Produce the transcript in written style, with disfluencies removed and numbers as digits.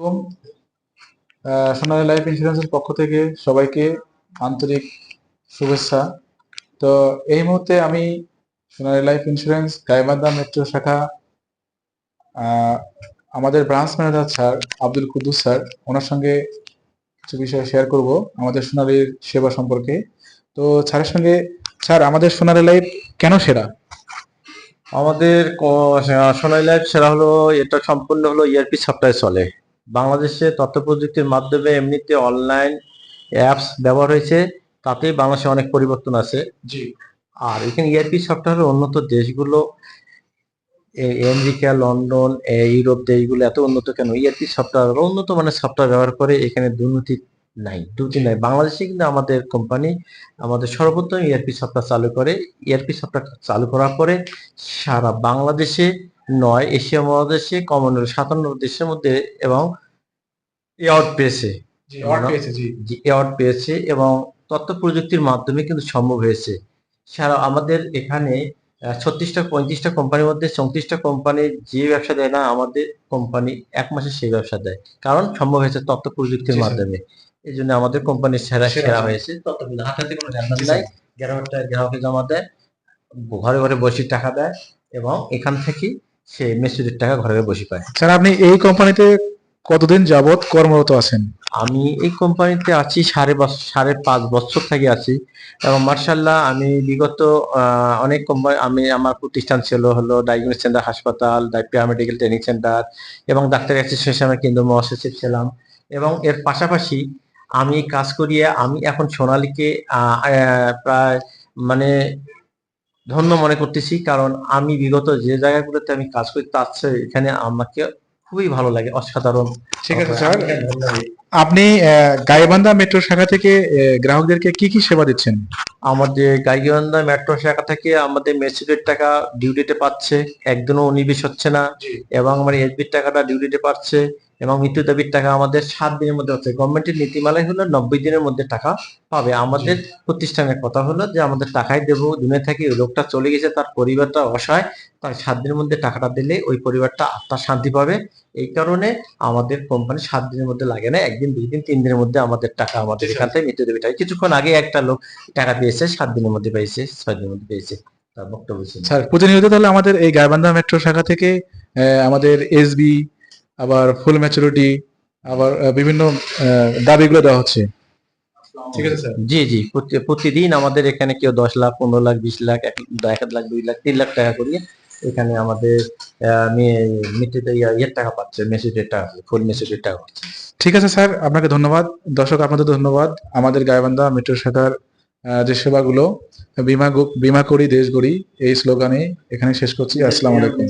আলাইকুম। সোনালী লাইফ ইন্স্যুরেন্সের পক্ষ থেকে সবাইকে আন্তরিক শুভেচ্ছা। তো এই মুহূর্তে আমি Sonali life insurance Gaibandha metro শাখা আমাদের branch manager sir Abdul Quddus sir, ওনার সঙ্গে কিছু বিষয় শেয়ার করব আমাদের সোনালীর সেবা সম্পর্কে। তো স্যারের সঙ্গে, স্যার, আমাদের সোনালী লাইফ কেন সেরা? আমাদের সোনালী লাইফ সেরা হলো, এটা সম্পূর্ণ হলো ইআরপি সফটওয়্যার চলে। বাংলাদেশে তথ্য প্রযুক্তির মাধ্যমে এমনিতে অনলাইন অ্যাপস ব্যবহার হয়েছে, তাতেই বাংলাদেশে অনেক পরিবর্তন আছে। জি। আর এখানে ইআরপি সফটওয়্যার উন্নত দেশগুলো, আমেরিকা, লন্ডন, ইউরোপ দেশগুলো এত উন্নত কেন? ইআরপি সফটওয়্যার উন্নত মানের সফটওয়্যার ব্যবহার করে, এখানে দুর্নীতি নাই, ত্রুটি নাই। বাংলাদেশে কিন্তু আমাদের কোম্পানি আমাদের সর্বোত্তম ইআরপি সফটওয়্যার চালু করে। ইআরপি সফটওয়্যার চালু করার পরে সারা বাংলাদেশে নয়, এশিয়া মহাদেশে কমনওয়েলথ 57 দেশের মধ্যে এবং অ্যাওয়ার্ড পেয়েছে। অ্যাওয়ার্ড পেয়েছে এবং তথ্য প্রযুক্তির মাধ্যমে কিন্তু সম্ভব হয়েছে। সারা আমাদের এখানে 36টা 35টা কোম্পানির মধ্যে 34টা কোম্পানি যে ব্যবসা দেয় না, আমাদের কোম্পানি 1 মাসে সেই ব্যবসা দেয়, কারণ সম্ভব হয়েছে তথ্য প্রযুক্তির মাধ্যমে। এই জন্য আমাদের কোম্পানি সেরা হয়েছে। তথ্য হাতে কোনো ঝামেলা নাই, গ্রাহকে জমা দেয়, ঘরে ঘরে বসে টাকা দেয় এবং এখান থেকে সে মেসুরির টাকা ঘরে ঘরে বসে পায়। স্যার, আপনি এই কোম্পানিতে কতদিন যাবত কর্মরত আছেন? আমি এই কোম্পানিতে আছি 5.5 বছর থেকে আছি এবং মার্শাল্লাহ আমি বিগত অনেক কোম্পানি, আমার প্রতিষ্ঠান ছিল হলো ডায়াগনস্টিক সেন্টার, হাসপাতাল, প্যারামেডিক্যাল ট্রেনিং সেন্টার এবং ডাক্তার অ্যাসোসিয়েশনের কেন্দ্র মহাসচিব ছিলাম। এবং এর পাশাপাশি আমি কাজ করিয়ে আমি এখন সোনালীকে প্রায় মানে ধন্য মনে করতেছি, কারণ আমি বিগত যে জায়গাগুলোতে আমি কাজ করি তার চেয়ে এখানে আমাকে খুবই ভালো লাগে, অসাধারণ। ঠিক আছে স্যার, আপনি গাইবান্ধা মেট্রো শাখা থেকে গ্রাহকদেরকে কি কি সেবা দিচ্ছেন? আমাদের গাইবান্ধা মেট্রো শাখা থেকে আমাদের মেসুরির টাকা ডিউ ডেটে পাচ্ছে, একদিনও উনিশ হচ্ছে না। এবং আমার এসবির টাকাটা ডিউ ডেটে পাচ্ছে এবং মৃত্যু দাবির টাকা আমাদের 7 দিনের মধ্যে হচ্ছে। গভর্নমেন্টের নীতিমালায় হলো 90 দিনের মধ্যে টাকা পাবে। আমাদের প্রতিষ্ঠানের কথা হলো যে আমাদের টাকাই দেবো, দুনিয়া থেকে ওই লোকটা চলে গেছে, তার পরিবারটা অসহায়, তাই 7 দিনের মধ্যে টাকাটা দিলে ওই পরিবারটা আত্মার শান্তি পাবে। এই কারণে আমাদের কোম্পানি 7 দিনের মধ্যে লাগে না, 1 দিন 2 দিন 3 দিনের মধ্যে আমাদের টাকা আমাদের এখান থেকে মৃত্যু দাবি টাকা। কিছুক্ষণ আগে একটা লোক টাকা পেয়েছে, 7 দিনের মধ্যে পেয়েছে, 6 দিনের মধ্যে পেয়েছে, তার বক্তব্য ছিল। স্যার, প্রতিনিয়ত তাহলে আমাদের এই গাইবান্ধা মেট্রো শাখা থেকে আমাদের এসবি, আবার ফুল ম্যাচুরিটি, আবার বিভিন্ন দাবিগুলো দেওয়া হচ্ছে। ঠিক আছে স্যার। জি জি, প্রতিদিন আমাদের এখানে কেউ 10 লাখ, 15 লাখ, 20 লাখ, 1 লাখ, 2 লাখ, 3 লাখ টাকা করিয়ে এখানে আমাদের মৃত্যুতে ইয়ের টাকা পাচ্ছে, মেসেজের টাকা, ফুল মেসেজের টাকা পাচ্ছে। ঠিক আছে স্যার, আপনাকে ধন্যবাদ। দর্শক, আপনাদের ধন্যবাদ। আমাদের গাইবান্ধা মেট্রো শাখার যে সেবাগুলো, বীমা করি দেশ গড়ি, এই স্লোগানে এখানে শেষ করছি। আসসালামু আলাইকুম।